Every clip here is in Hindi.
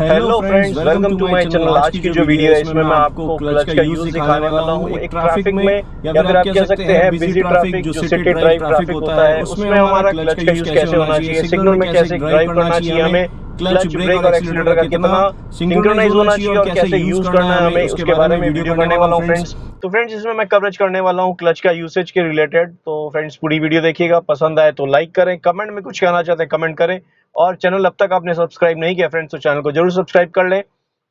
Hello friends, welcome to my channel. आज की जो वीडियो है इसमें मैं आपको क्लच का यूज दिखाने वाला हूँ। एक ट्रैफिक में या फिर आप कह सकते हैं बिजी ट्रैफिक, जो सिटी ड्राइव ट्रैफिक होता है, उसमें हमारा क्लच का यूज कैसे होना चाहिए, सिग्नल में कैसे ड्राइव करना चाहिए, हमें क्लच, ब्रेक और एक्सीलरेटर का कितना सिंक्रोनाइज होना चाहिए और कैसे यूज करना है हमें, उसके बारे में वीडियो करने वाला हूँ फ्रेंड्स। तो फ्रेंड्स, इसमें मैं कवरेज करने वाला हूँ क्लच का यूसेज के रिलेटेड। तो फ्रेंड्स, पूरी वीडियो देखिएगा, पसंद आए तो लाइक करें, कमेंट में कुछ कहना चाहते हैं कमेंट करें, और चैनल अब तक आपने सब्सक्राइब नहीं किया फ्रेंड्स तो चैनल को जरूर सब्सक्राइब कर लें।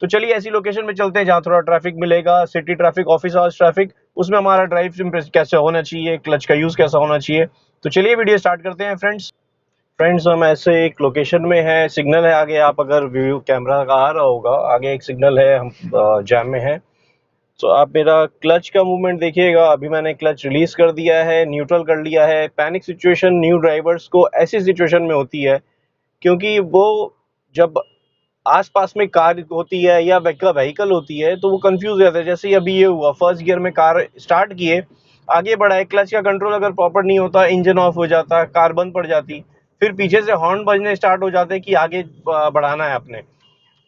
तो चलिए ऐसी लोकेशन में चलते हैं जहाँ थोड़ा ट्रैफिक मिलेगा, city traffic, office hours traffic, उसमें हमारा ड्राइव कैसे होना चाहिए, क्लच का यूज कैसा होना चाहिए। तो चलिए वीडियो स्टार्ट करते हैं फ्रेंड्स, हम ऐसे एक लोकेशन में है, सिग्नल है आगे, आप अगर व्यू कैमरा का आ रहा होगा, आगे एक सिग्नल है, हम जैम में है। तो आप मेरा क्लच का मूवमेंट देखिएगा। अभी मैंने क्लच रिलीज कर दिया है, न्यूट्रल कर लिया है। पैनिक सिचुएशन न्यू ड्राइवर्स को ऐसी सिचुएशन में होती है क्योंकि वो जब आसपास में कार होती है या व्हीकल होती है तो वो कंफ्यूज हो जाता है। जैसे ही अभी ये हुआ, फर्स्ट गियर में कार स्टार्ट किए, आगे बढ़ाए, क्लच का कंट्रोल अगर प्रॉपर नहीं होता, इंजन ऑफ हो जाता, कार बंद पड़ जाती, फिर पीछे से हॉर्न बजने स्टार्ट हो जाते कि आगे बढ़ाना है आपने।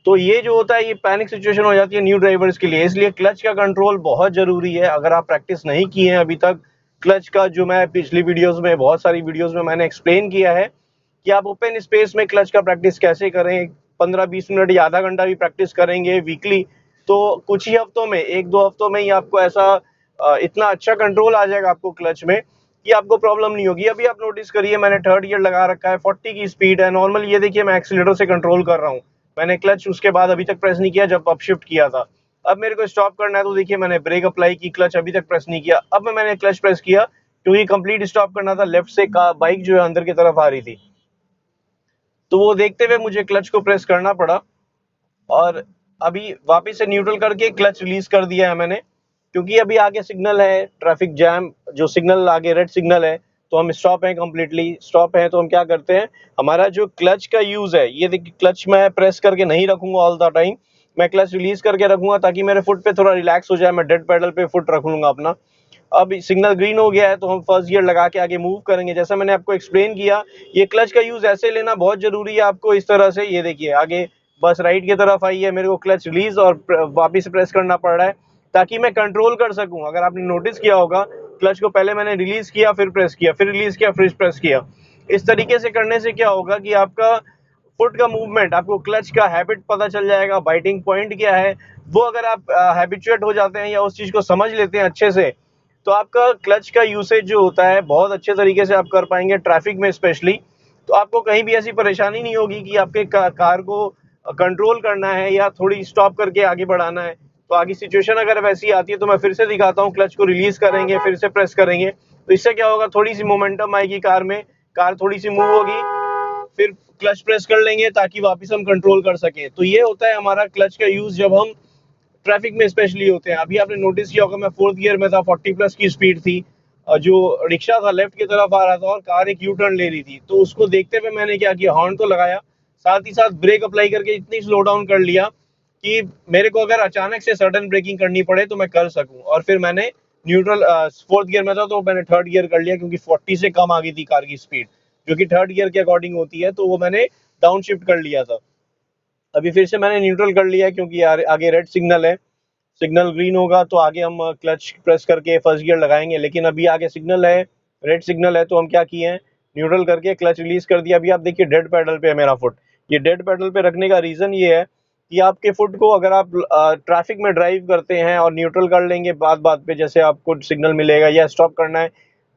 तो ये जो होता है, ये पैनिक सिचुएशन हो जाती है न्यू ड्राइवर्स के लिए। इसलिए क्लच का कंट्रोल बहुत जरूरी है। अगर आप प्रैक्टिस नहीं किए हैं अभी तक क्लच का, जो मैं पिछली वीडियोस में, बहुत सारी वीडियोस में मैंने एक्सप्लेन किया है कि आप ओपन स्पेस में क्लच का प्रैक्टिस कैसे करें, 15-20 मिनट या आधा घंटा भी प्रैक्टिस करेंगे वीकली, तो कुछ ही हफ्तों में, 1-2 हफ्तों में ही आपको ऐसा इतना अच्छा कंट्रोल आ जाएगा आपको क्लच में कि आपको प्रॉब्लम नहीं होगी। अभी आप नोटिस करिए, मैंने थर्ड गियर लगा रखा है, 40 की स्पीड है नॉर्मल। ये देखिए, मैं एक्सीलरेटर से कंट्रोल कर रहा हूँ, मैंने क्लच उसके बाद अभी तक प्रेस नहीं किया जब अपशिफ्ट किया था। अब मेरे को स्टॉप करना है तो देखिए, मैंने ब्रेक अप्लाई की, क्लच अभी तक प्रेस नहीं किया। अब मैंने क्लच प्रेस किया क्योंकि कंप्लीट स्टॉप करना था, लेफ्ट से बाइक जो है अंदर की तरफ आ रही थी, तो वो देखते हुए मुझे क्लच को प्रेस करना पड़ा। और अभी वापस से न्यूट्रल करके क्लच रिलीज कर दिया है मैंने, क्योंकि अभी आगे सिग्नल है, ट्रैफिक जैम, जो सिग्नल आगे रेड सिग्नल है, तो हम स्टॉप है, कंप्लीटली स्टॉप है। तो हम क्या करते हैं, हमारा जो क्लच का यूज है, ये देखिए, क्लच मैं प्रेस करके नहीं रखूंगा ऑल द टाइम, मैं क्लच रिलीज करके रखूंगा ताकि मेरे फुट पे थोड़ा रिलैक्स हो जाए, मैं डेड पेडल पे फुट रखूंगा अपना। अब सिग्नल ग्रीन हो गया है तो हम फर्स्ट गियर लगा के आगे मूव करेंगे। जैसा मैंने आपको एक्सप्लेन किया, ये क्लच का यूज ऐसे लेना बहुत जरूरी है आपको, इस तरह से। ये देखिए, आगे बस राइट की तरफ आई है, मेरे को क्लच रिलीज और वापिस प्रेस करना पड़ रहा है ताकि मैं कंट्रोल कर सकूं। अगर आपने नोटिस किया होगा, क्लच को पहले मैंने रिलीज किया, फिर प्रेस किया, फिर रिलीज किया, फिर प्रेस किया। इस तरीके से करने से क्या होगा कि आपका फुट का मूवमेंट, आपको क्लच का हैबिट पता चल जाएगा, बाइटिंग पॉइंट क्या है वो। अगर आप हैबिचुएट हो जाते हैं या उस चीज को समझ लेते हैं अच्छे से, तो आपका क्लच का यूसेज जो होता है बहुत अच्छे तरीके से आप कर पाएंगे ट्रैफिक में स्पेशली। तो आपको कहीं भी ऐसी परेशानी नहीं होगी कि आपके कार को कंट्रोल करना है या थोड़ी स्टॉप करके आगे बढ़ाना है। तो आगे सिचुएशन अगर वैसी आती है तो मैं फिर से दिखाता हूँ, क्लच को रिलीज करेंगे, फिर से प्रेस करेंगे, तो इससे क्या होगा, थोड़ी सी मोमेंटम आएगी कार में, कार थोड़ी सी मूव होगी, फिर क्लच प्रेस कर लेंगे ताकि वापस हम कंट्रोल कर सके। तो ये होता है हमारा क्लच का यूज जब हम ट्रैफिक में स्पेशली होते हैं। अभी आपने नोटिस किया होगा, मैं फोर्थ गियर में था, 40+ की स्पीड थी, जो रिक्शा था लेफ्ट की तरफ आ रहा था और कार एक यू टर्न ले रही थी। तो उसको देखते हुए मैंने क्या किया, हॉर्न तो लगाया, साथ ही साथ ब्रेक अप्लाई करके इतनी स्लो डाउन कर लिया कि मेरे को अगर अचानक से सडन ब्रेकिंग करनी पड़े तो मैं कर सकूं। और फिर मैंने न्यूट्रल, फोर्थ गियर में था तो मैंने थर्ड गियर कर लिया, क्योंकि 40 से कम आ गई थी कार की स्पीड, जो कि थर्ड गियर के अकॉर्डिंग होती है, तो वो मैंने डाउन शिफ्ट कर लिया था। अभी फिर से मैंने न्यूट्रल कर लिया क्योंकि आगे रेड सिग्नल है, सिग्नल ग्रीन होगा तो आगे हम क्लच प्रेस करके फर्स्ट गियर लगाएंगे। लेकिन अभी आगे सिग्नल है, रेड सिग्नल है, तो हम क्या किए हैं, न्यूट्रल करके क्लच रिलीज कर दिया। अभी आप देखिए, डेड पेडल पे है मेरा फुट। ये डेड पेडल पे रखने का रीजन ये है कि आपके फुट को, अगर आप ट्रैफिक में ड्राइव करते हैं और न्यूट्रल कर लेंगे बात बात पे, जैसे आपको सिग्नल मिलेगा या स्टॉप करना है,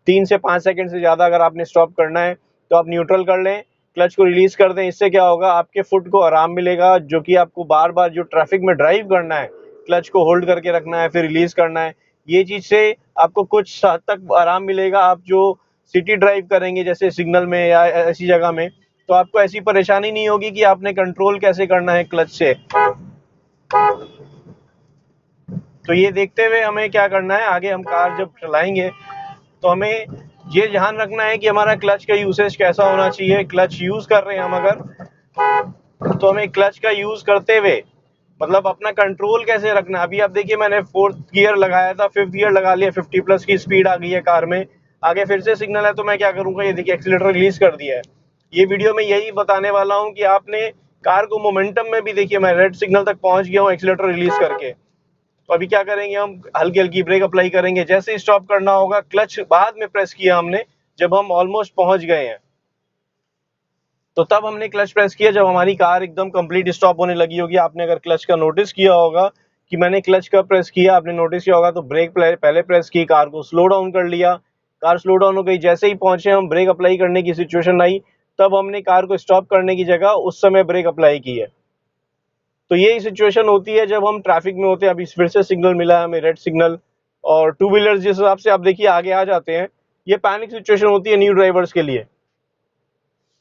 3 से 5 सेकंड से ज्यादा अगर आपने स्टॉप करना है तो आप न्यूट्रल कर लें, क्लच को रिलीज कर दें। इससे क्या होगा, आपके फुट को आराम मिलेगा, जो कि आपको बार बार जो ट्रैफिक में ड्राइव करना है, क्लच को होल्ड करके रखना है, फिर रिलीज करना है, ये चीज से आपको कुछ हद तक आराम मिलेगा। आप जो सिटी ड्राइव करेंगे जैसे सिग्नल में या ऐसी जगह में, तो आपको ऐसी परेशानी नहीं होगी कि आपने कंट्रोल कैसे करना है क्लच से। तो ये देखते हुए हमें क्या करना है, आगे हम कार जब चलाएंगे तो हमें ये ध्यान रखना है कि हमारा क्लच का यूसेज कैसा होना चाहिए। क्लच यूज कर रहे हैं हम अगर, तो हमें क्लच का यूज करते हुए मतलब अपना कंट्रोल कैसे रखना। अभी आप देखिए, मैंने फोर्थ गियर लगाया था, फिफ्थ गियर लगा लिया, 50+ की स्पीड आ गई है कार में, आगे फिर से सिग्नल है, तो मैं क्या करूंगा, ये देखिए एक्सीलरेटर रिलीज कर दिया है। ये वीडियो में यही बताने वाला हूँ कि आपने कार को मोमेंटम में भी देखिए मैं रेड सिग्नल तक पहुंच गया हूँ एक्सीलेटर रिलीज करके। तो अभी क्या करेंगे, हम हल्की हल्की ब्रेक अप्लाई करेंगे। जैसे ही स्टॉप करना होगा, क्लच बाद में प्रेस किया हमने जब हम ऑलमोस्ट पहुंच गए हैं, तो तब हमने क्लच प्रेस किया जब हमारी कार एकदम कंप्लीट स्टॉप होने लगी होगी। आपने अगर क्लच का नोटिस किया होगा कि मैंने क्लच का प्रेस किया, आपने नोटिस किया होगा, तो ब्रेक पहले प्रेस की, कार को स्लो डाउन कर लिया, कार स्लो डाउन हो गई। जैसे ही पहुंचे हम, ब्रेक अप्लाई करने की सिचुएशन आई, तब हमने कार को स्टॉप करने की जगह उस समय ब्रेक अप्लाई की है। तो यही सिचुएशन होती है जब हम ट्रैफिक में होते हैं। अभी फिर से सिग्नल मिला है हमें, रेड सिग्नल, और टू व्हीलर जिस हिसाब से आप देखिए आगे आ जाते हैं, ये पैनिक सिचुएशन होती है न्यू ड्राइवर्स के लिए।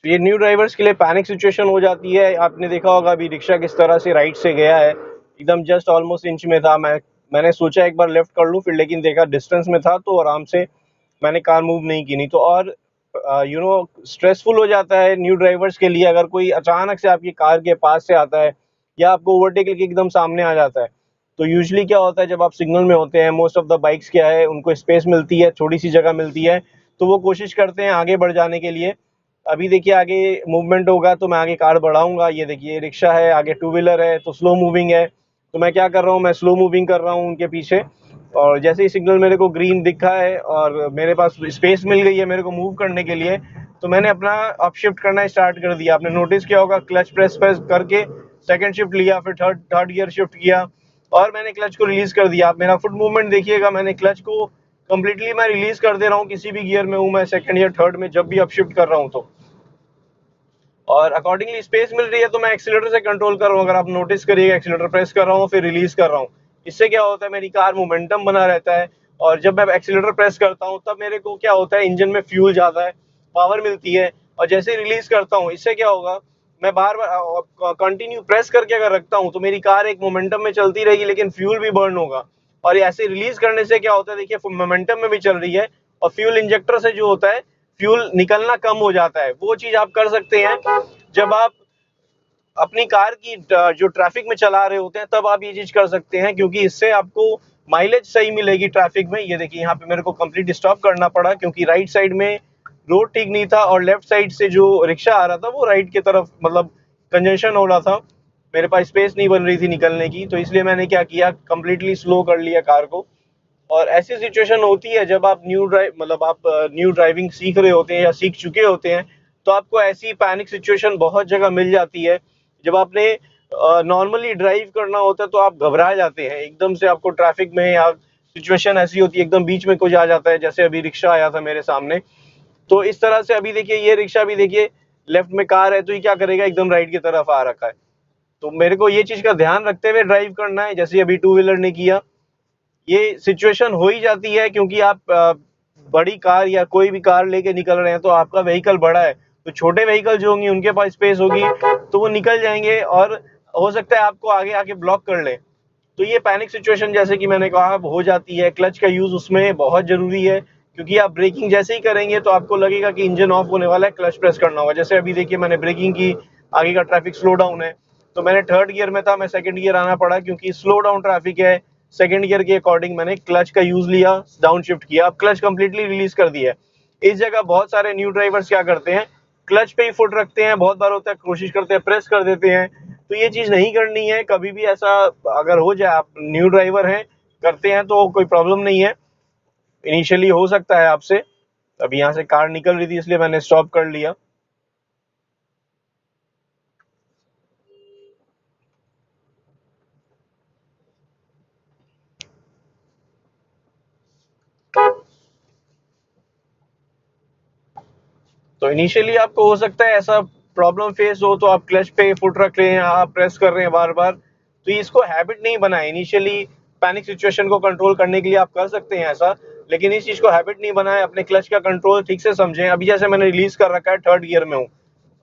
तो ये न्यू ड्राइवर्स के लिए पैनिक सिचुएशन हो जाती है। आपने देखा होगा अभी रिक्शा किस तरह से राइट से गया है, एकदम जस्ट ऑलमोस्ट इंच में था। मैंने सोचा एक बार लेफ्ट कर लूं, फिर लेकिन देखा डिस्टेंस में था तो आराम से मैंने कार मूव नहीं की। नहीं तो और स्ट्रेसफुल हो जाता है न्यू ड्राइवर्स के लिए अगर कोई अचानक से आपकी कार के पास से आता है या आपको ओवरटेक लेके एकदम सामने आ जाता है। तो यूजुअली क्या होता है, जब आप सिग्नल में होते हैं, मोस्ट ऑफ द बाइक्स क्या है, उनको स्पेस मिलती है, थोड़ी सी जगह मिलती है, तो वो कोशिश करते हैं आगे बढ़ जाने के लिए। अभी देखिए आगे मूवमेंट होगा तो मैं आगे कार बढ़ाऊंगा। ये देखिए रिक्शा है, आगे टू व्हीलर है, तो स्लो मूविंग है, तो मैं क्या कर रहा हूँ, मैं स्लो मूविंग कर रहा हूँ उनके पीछे। और जैसे ही सिग्नल मेरे को ग्रीन दिखा है और मेरे पास स्पेस मिल गई है मेरे को मूव करने के लिए, तो मैंने अपना अप शिफ्ट करना स्टार्ट कर दिया। आपने नोटिस किया होगा, क्लच प्रेस करके सेकंड शिफ्ट लिया, फिर थर्ड गियर शिफ्ट किया और मैंने क्लच को रिलीज कर दिया। आप मेरा फुट मूवमेंट देखिएगा, मैंने क्लच को कंप्लीटली मैं रिलीज कर दे रहा हूँ, किसी भी गियर में हूँ मैं, सेकंड या थर्ड में, जब भी अप शिफ्ट कर रहा हूँ तो। और अकॉर्डिंगली स्पेस मिल रही है तो मैं एक्सीलेटर से कंट्रोल कर रहा हूँ। अगर आप नोटिस करिएगा, एक्सीलेटर प्रेस कर रहा हूँ फिर रिलीज कर रहा हूँ। इससे क्या होता है, मेरी कार मोमेंटम बना रहता है। और जब मैं एक्सीलेटर प्रेस करता हूँ तब मेरे को क्या होता है, इंजन में फ्यूल ज्यादा है, पावर मिलती है। और जैसे ही रिलीज करता हूँ, इससे क्या होगा, मैं बार बार कंटिन्यू प्रेस करके अगर रखता हूँ तो मेरी कार एक मोमेंटम में चलती रहेगी, लेकिन फ्यूल भी बर्न होगा। और ऐसे रिलीज करने से क्या होता है, देखिए मोमेंटम में भी चल रही है और फ्यूल इंजेक्टर से जो होता है, फ्यूल निकलना कम हो जाता है। वो चीज आप कर सकते हैं जब आप अपनी कार की जो ट्रैफिक में चला रहे होते हैं, तब आप ये चीज कर सकते हैं, क्योंकि इससे आपको माइलेज सही मिलेगी ट्रैफिक में। ये देखिए यहाँ पे मेरे को कंप्लीट स्टॉप करना पड़ा क्योंकि राइट साइड में रोड ठीक नहीं था और लेफ्ट साइड से जो रिक्शा आ रहा था वो राइट की तरफ, मतलब कंजंक्शन हो रहा था, मेरे पास स्पेस नहीं बन रही थी निकलने की। तो इसलिए मैंने क्या किया, कंप्लीटली स्लो कर लिया कार को। और ऐसी सिचुएशन होती है जब आप न्यू ड्राइविंग सीख रहे होते हैं या सीख चुके होते हैं, तो आपको ऐसी पैनिक सिचुएशन बहुत जगह मिल जाती है। जब आपने नॉर्मली ड्राइव करना होता है तो आप घबरा जाते हैं एकदम से, आपको ट्रैफिक में या सिचुएशन ऐसी होती है एकदम बीच में कुछ आ जाता है, जैसे अभी रिक्शा आया था मेरे सामने। तो इस तरह से अभी देखिए ये रिक्शा भी देखिए लेफ्ट में कार है तो ये क्या करेगा, एकदम राइट की तरफ आ रखा है। तो मेरे को ये चीज का ध्यान रखते हुए ड्राइव करना है, जैसे अभी टू व्हीलर ने किया। ये सिचुएशन हो ही जाती है क्योंकि आप बड़ी कार या कोई भी कार लेके निकल रहे हैं तो आपका व्हीकल बड़ा है, तो छोटे व्हीकल जो होंगे उनके पास स्पेस होगी तो वो निकल जाएंगे और हो सकता है आपको आगे आके ब्लॉक कर ले। तो ये पैनिक सिचुएशन जैसे कि मैंने कहा हो जाती है। क्लच का यूज उसमें बहुत जरूरी है क्योंकि आप ब्रेकिंग जैसे ही करेंगे तो आपको लगेगा कि इंजन ऑफ होने वाला है, क्लच प्रेस करना होगा। जैसे अभी देखिए मैंने ब्रेकिंग की, आगे का ट्रैफिक स्लो डाउन है, तो मैंने थर्ड गियर में था, मैं सेकंड गियर आना पड़ा क्योंकि स्लो डाउन ट्रैफिक है। सेकंड गियर के अकॉर्डिंग मैंने क्लच का यूज लिया, डाउन शिफ्ट किया, अब क्लच कंप्लीटली रिलीज कर दिया। इस जगह बहुत सारे न्यू ड्राइवर्स क्या करते हैं, क्लच पे ही फुट रखते हैं, बहुत बार होता है कोशिश करते हैं प्रेस कर देते हैं। तो ये चीज नहीं करनी है कभी भी। ऐसा अगर हो जाए, आप न्यू ड्राइवर हैं करते हैं तो कोई प्रॉब्लम नहीं है, इनिशियली हो सकता है आपसे। अभी यहाँ से कार निकल रही थी इसलिए मैंने स्टॉप कर लिया। तो इनिशियली आपको हो सकता है ऐसा प्रॉब्लम फेस हो, तो आप क्लच पे फुट रख रहे हैं, आप प्रेस कर रहे हैं बार बार, तो इसको हैबिट नहीं बनाए। इनिशियली पैनिक सिचुएशन को कंट्रोल करने के लिए आप कर सकते हैं ऐसा, लेकिन इस चीज को हैबिट नहीं बनाए। अपने क्लच का कंट्रोल ठीक से समझें। अभी जैसे मैंने रिलीज कर रखा है, थर्ड गियर में हूँ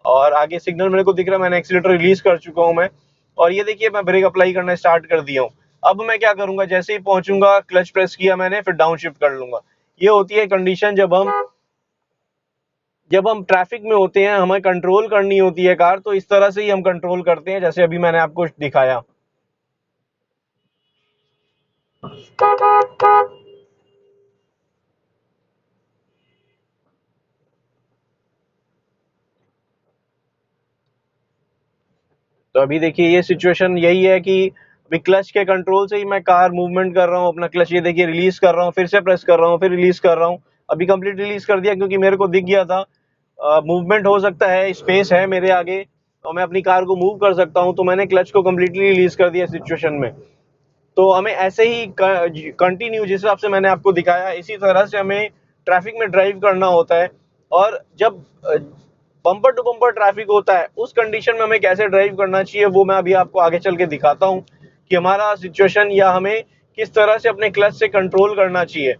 और आगे सिग्नल मेरे को दिख रहा है, मैंने एक्सीलेटर रिलीज कर चुका हूँ मैं, और ये देखिए मैं ब्रेक अप्लाई करना स्टार्ट कर दिया हूँ। अब मैं क्या करूंगा, जैसे ही पहुंचूंगा क्लच प्रेस किया मैंने, फिर डाउन शिफ्ट कर लूंगा। ये होती है कंडीशन जब हम ट्रैफिक में होते हैं, हमें कंट्रोल करनी होती है कार, तो इस तरह से ही हम कंट्रोल करते हैं जैसे अभी मैंने आपको दिखाया। तो अभी देखिए ये सिचुएशन यही है कि अभी क्लच के कंट्रोल से ही मैं कार मूवमेंट कर रहा हूँ, अपना क्लच ये देखिए रिलीज कर रहा हूँ, फिर से प्रेस कर रहा हूँ, फिर रिलीज कर रहा हूँ। अभी कंप्लीट रिलीज कर दिया क्योंकि मेरे को दिख गया था मूवमेंट हो सकता है, स्पेस है मेरे आगे और मैं अपनी कार को मूव कर सकता हूँ, तो मैंने क्लच को कम्प्लीटली रिलीज कर दिया सिचुएशन में। तो हमें ऐसे ही कंटिन्यू जिस हिसाब से मैंने आपको दिखाया इसी तरह से हमें ट्रैफिक में ड्राइव करना होता है। और जब बम्पर टू बम्पर ट्रैफिक होता है उस कंडीशन में हमें कैसे ड्राइव करना चाहिए वो मैं अभी आपको आगे चल के दिखाता हूँ कि हमारा सिचुएशन या हमें किस तरह से अपने क्लच से कंट्रोल करना चाहिए।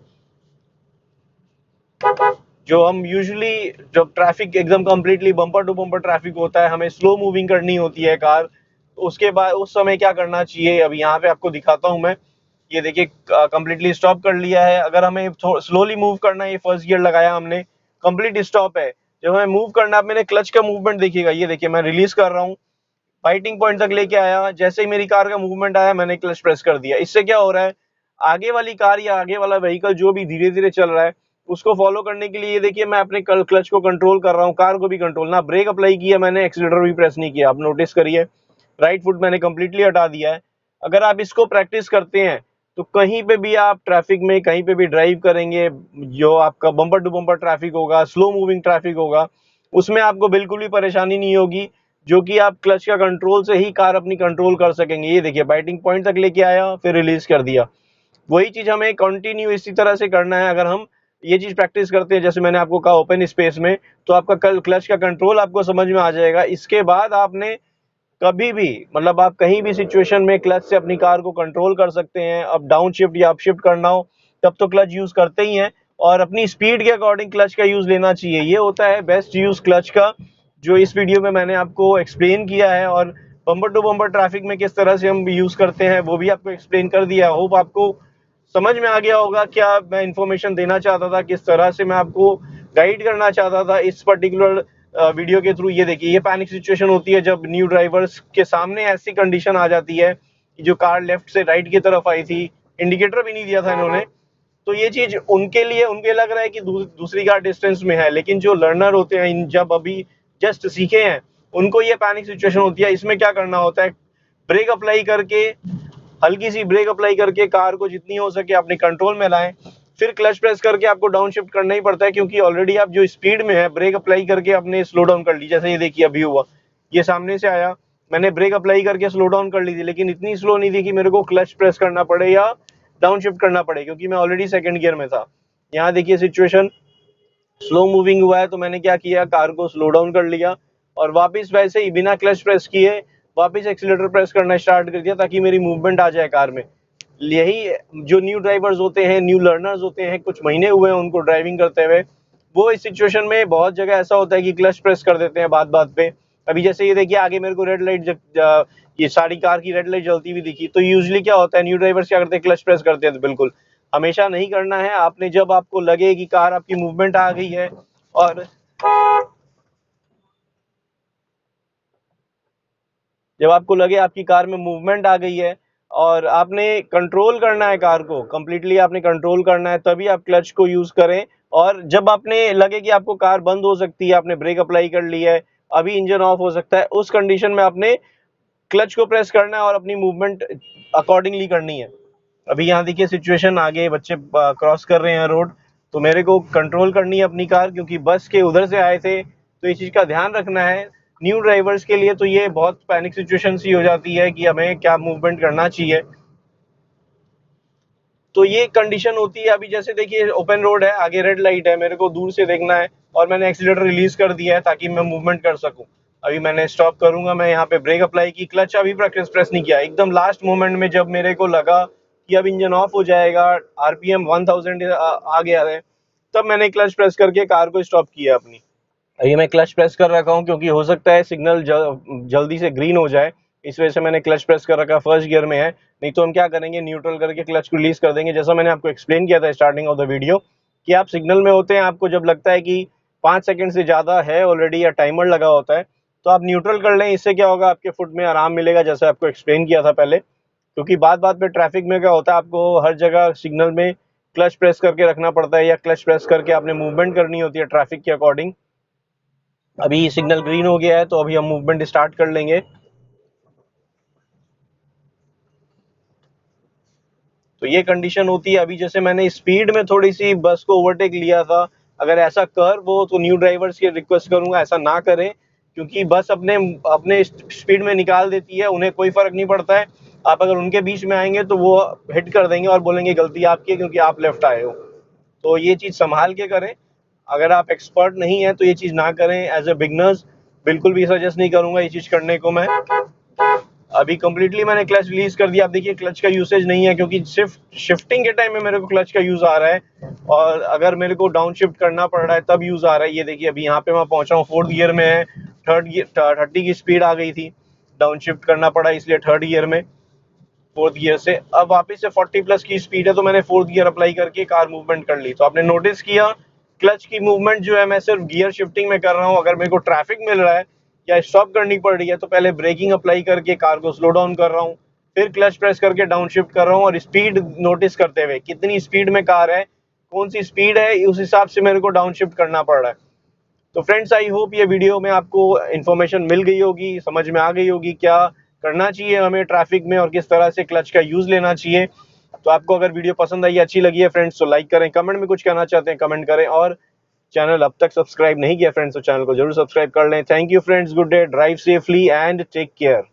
जो हम यूजुअली जब ट्रैफिक एकदम completely bumper to bumper traffic होता है, हमें स्लो मूविंग करनी होती है कार, तो उसके बाद उस समय क्या करना चाहिए अभी यहाँ पे आपको दिखाता हूँ मैं। ये देखिए कंप्लीटली स्टॉप कर लिया है। अगर हमें स्लोली मूव करना है, ये फर्स्ट गियर लगाया हमने, कंप्लीट स्टॉप है। जब हमें मूव करना है, मैंने क्लच का मूवमेंट देखिएगा, ये देखिए मैं रिलीज कर रहा हूँ, फाइटिंग पॉइंट तक लेके आया, जैसे ही मेरी कार का मूवमेंट आया मैंने क्लच प्रेस कर दिया। इससे क्या हो रहा है, आगे वाली कार या आगे वाला व्हीकल जो भी धीरे धीरे चल रहा है उसको फॉलो करने के लिए ये देखिए मैं अपने क्लच को कंट्रोल कर रहा हूँ, कार को भी कंट्रोल, ना ब्रेक अप्लाई किया मैंने, एक्सीलरेटर भी प्रेस नहीं किया। आप नोटिस करिए राइट फुट मैंने कंप्लीटली हटा दिया है। अगर आप इसको प्रैक्टिस करते हैं तो कहीं पे भी आप ट्रैफिक में कहीं पे भी ड्राइव करेंगे, जो आपका बम्पर टू बम्पर ट्रैफिक होगा, स्लो मूविंग ट्रैफिक होगा, उसमें आपको बिल्कुल भी परेशानी नहीं होगी, जो कि आप क्लच का कंट्रोल से ही कार अपनी कंट्रोल कर सकेंगे। ये देखिए बाइटिंग पॉइंट तक लेके आया, फिर रिलीज कर दिया। वही चीज हमें कंटिन्यू इसी तरह से करना है। अगर हम ये चीज प्रैक्टिस करते हैं, जैसे मैंने आपको कहा ओपन स्पेस में, तो आपका क्लच का कंट्रोल आपको समझ में आ जाएगा। इसके बाद आपने कभी भी मतलब आप कहीं भी सिचुएशन में क्लच से अपनी कार को कंट्रोल कर सकते हैं। अब डाउन शिफ्ट या अप शिफ्ट करना हो तब तो क्लच यूज करते ही हैं, और अपनी स्पीड के अकॉर्डिंग क्लच का यूज लेना चाहिए। ये होता है बेस्ट यूज क्लच का, जो इस वीडियो में मैंने आपको एक्सप्लेन किया है। और बम्पर टू बम्पर ट्रैफिक में किस तरह से हम यूज करते हैं वो भी आपको एक्सप्लेन कर दिया। होप आपको समझ में आ गया होगा क्या मैं इन्फॉर्मेशन देना चाहता था, किस तरह से मैं आपको गाइड करना चाहता था इस पर्टिकुलर वीडियो के थ्रू। ये देखिए ये पैनिक सिचुएशन होती है जब न्यू ड्राइवर्स के सामने ऐसी कंडीशन आ जाती है कि जो कार लेफ्ट से राइट की तरफ आई थी, इंडिकेटर भी नहीं दिया था इन्होंने, तो ये चीज उनके लिए उनके लग रहा है कि दूसरी कार डिस्टेंस में है, लेकिन जो लर्नर होते हैं जब अभी जस्ट सीखे हैं उनको ये पैनिक सिचुएशन होती है। इसमें क्या करना होता है, ब्रेक अप्लाई करके, हल्की सी ब्रेक अप्लाई करके कार को जितनी हो सके अपने कंट्रोल में लाएं, फिर क्लच प्रेस करके आपको डाउन शिफ्ट करना ही पड़ता है, क्योंकि ऑलरेडी आप जो स्पीड में है ब्रेक अप्लाई करके आपने स्लो डाउन कर ली। जैसे ये देखिए अभी हुआ, ये सामने से आया, मैंने ब्रेक अप्लाई करके स्लो डाउन कर ली थी, लेकिन इतनी स्लो नहीं थी कि मेरे को क्लच प्रेस करना पड़े या डाउन शिफ्ट करना पड़े, क्योंकि मैं ऑलरेडी सेकंड गियर में था। यहाँ देखिए सिचुएशन स्लो मूविंग हुआ है, तो मैंने क्या किया, कार को स्लो डाउन कर लिया और वापस वैसे ही बिना क्लच प्रेस किए वापस एक्सीलरेटर प्रेस करना स्टार्ट कर दिया, ताकि मेरी मूवमेंट आ जाए कार में। यही जो न्यू ड्राइवर्स होते हैं, न्यू लर्नर्स होते हैं, कुछ महीने हुए हैं उनको ड्राइविंग करते हुए, वो इस सिचुएशन में बहुत जगह ऐसा होता है कि क्लच प्रेस कर देते हैं बात बात पे। अभी जैसे ये देखिए आगे मेरे को रेड लाइट, ये सारी कार की रेड लाइट जलती हुई दिखी, तो यूजुअली क्या होता है, न्यू ड्राइवर्स क्या करते हैं, क्लच प्रेस करते हैं। तो बिल्कुल हमेशा नहीं करना है आपने। जब आपको लगे कि कार आपकी मूवमेंट आ गई है और जब आपको लगे आपकी कार में मूवमेंट आ गई है और आपने कंट्रोल करना है कार को कंप्लीटली, आपने कंट्रोल करना है, तभी आप क्लच को यूज करें। और जब आपने लगे कि आपको कार बंद हो सकती है, आपने ब्रेक अप्लाई कर ली है, अभी इंजन ऑफ हो सकता है, उस कंडीशन में आपने क्लच को प्रेस करना है और अपनी मूवमेंट अकॉर्डिंगली करनी है। अभी यहाँ देखिए सिचुएशन, आगे बच्चे क्रॉस कर रहे हैं रोड, तो मेरे को कंट्रोल करनी है अपनी कार, क्योंकि बस के उधर से आए थे, तो इस चीज का ध्यान रखना है। न्यू ड्राइवर्स के लिए तो ये बहुत पैनिक सिचुएशन सी हो जाती है कि हमें क्या मूवमेंट करना चाहिए। तो ये कंडीशन होती है। अभी जैसे देखिए ओपन रोड है, आगे रेड लाइट है, मेरे को दूर से देखना है और मैंने एक्सीलरेटर रिलीज कर दिया है ताकि मैं मूवमेंट कर सकूं। अभी मैंने स्टॉप करूंगा, मैं यहाँ पे ब्रेक अप्लाई की, क्लच अभी प्रेस नहीं किया, एकदम लास्ट मोमेंट में जब मेरे को लगा कि अब इंजन ऑफ हो जाएगा, आरपीएम 1000 आ गया है, तब मैंने क्लच प्रेस करके कार को स्टॉप किया अपनी। अभी मैं क्लच प्रेस कर रखा हूँ क्योंकि हो सकता है सिग्नल जल्दी से ग्रीन हो जाए, इस वजह से मैंने क्लच प्रेस कर रखा, फर्स्ट गियर में है। नहीं तो हम क्या करेंगे, न्यूट्रल करके क्लच को रिलीज कर देंगे, जैसा मैंने आपको एक्सप्लेन किया था स्टार्टिंग ऑफ द वीडियो, कि आप सिग्नल में होते हैं, आपको जब लगता है कि 5 सेकंड से ज़्यादा है ऑलरेडी या टाइमर लगा होता है, तो आप न्यूट्रल कर लें। इससे क्या होगा, आपके फुट में आराम मिलेगा, जैसे आपको एक्सप्लेन किया था पहले। क्योंकि बात बात पे ट्रैफिक में क्या होता है, आपको हर जगह सिग्नल में क्लच प्रेस करके रखना पड़ता है, या क्लच प्रेस करके आपने मूवमेंट करनी होती है ट्रैफिक के अकॉर्डिंग। अभी सिग्नल ग्रीन हो गया है, तो अभी हम मूवमेंट स्टार्ट कर लेंगे। तो ये कंडीशन होती है। अभी जैसे मैंने स्पीड में थोड़ी सी बस को ओवरटेक लिया था, अगर ऐसा कर्व हो तो न्यू ड्राइवर्स की रिक्वेस्ट करूंगा ऐसा ना करें, क्योंकि बस अपने अपने स्पीड में निकाल देती है, उन्हें कोई फर्क नहीं पड़ता है। आप अगर उनके बीच में आएंगे तो वो हिट कर देंगे और बोलेंगे गलती आपकी है क्योंकि आप लेफ्ट आए हो। तो ये चीज़ संभाल के करें। अगर आप एक्सपर्ट नहीं है तो ये चीज़ ना करें। एज ए बिगनर्स बिल्कुल भी सजेस्ट नहीं करूंगा ये चीज़ करने को मैं। अभी कंप्लीटली मैंने क्लच रिलीज कर दिया। आप देखिए क्लच का यूसेज नहीं है, क्योंकि सिर्फ शिफ्टिंग के टाइम में मेरे को क्लच का यूज आ रहा है, और अगर मेरे को डाउन शिफ्ट करना पड़ रहा है तब यूज आ रहा है। ये देखिए अभी यहाँ पे मैं पहुंचा हूँ, 4th गियर में है, 30 की स्पीड आ गई थी, डाउन शिफ्ट करना पड़ा इसलिए 3rd गियर में 4th गियर से। अब वापस से 40 प्लस की स्पीड है तो मैंने 4th गियर अप्लाई करके कार मूवमेंट कर ली। तो आपने नोटिस किया क्लच की मूवमेंट जो है मैं सिर्फ गियर शिफ्टिंग में कर रहा हूँ। अगर मेरे को ट्रैफिक मिल रहा है या स्टॉप करनी पड़ रही है तो पहले ब्रेकिंग अप्लाई करके कार को स्लो डाउन कर रहा हूँ, फिर क्लच प्रेस करके डाउन शिफ्ट कर रहा हूँ, और स्पीड नोटिस करते हुए कितनी स्पीड में कार है, कौन सी स्पीड है, उस हिसाब से मेरे को डाउन शिफ्ट करना पड़ रहा है। तो फ्रेंड्स आई होप ये वीडियो में आपको इन्फॉर्मेशन मिल गई होगी, समझ में आ गई होगी क्या करना चाहिए हमें ट्रैफिक में और किस तरह से क्लच का यूज लेना चाहिए। तो आपको अगर वीडियो पसंद आई, अच्छी लगी है फ्रेंड्स, तो लाइक करें, कमेंट में कुछ कहना चाहते हैं कमेंट करें, और चैनल अब तक सब्सक्राइब नहीं किया फ्रेंड्स तो चैनल को जरूर सब्सक्राइब कर लें। Thank you friends, good day, drive safely and take care.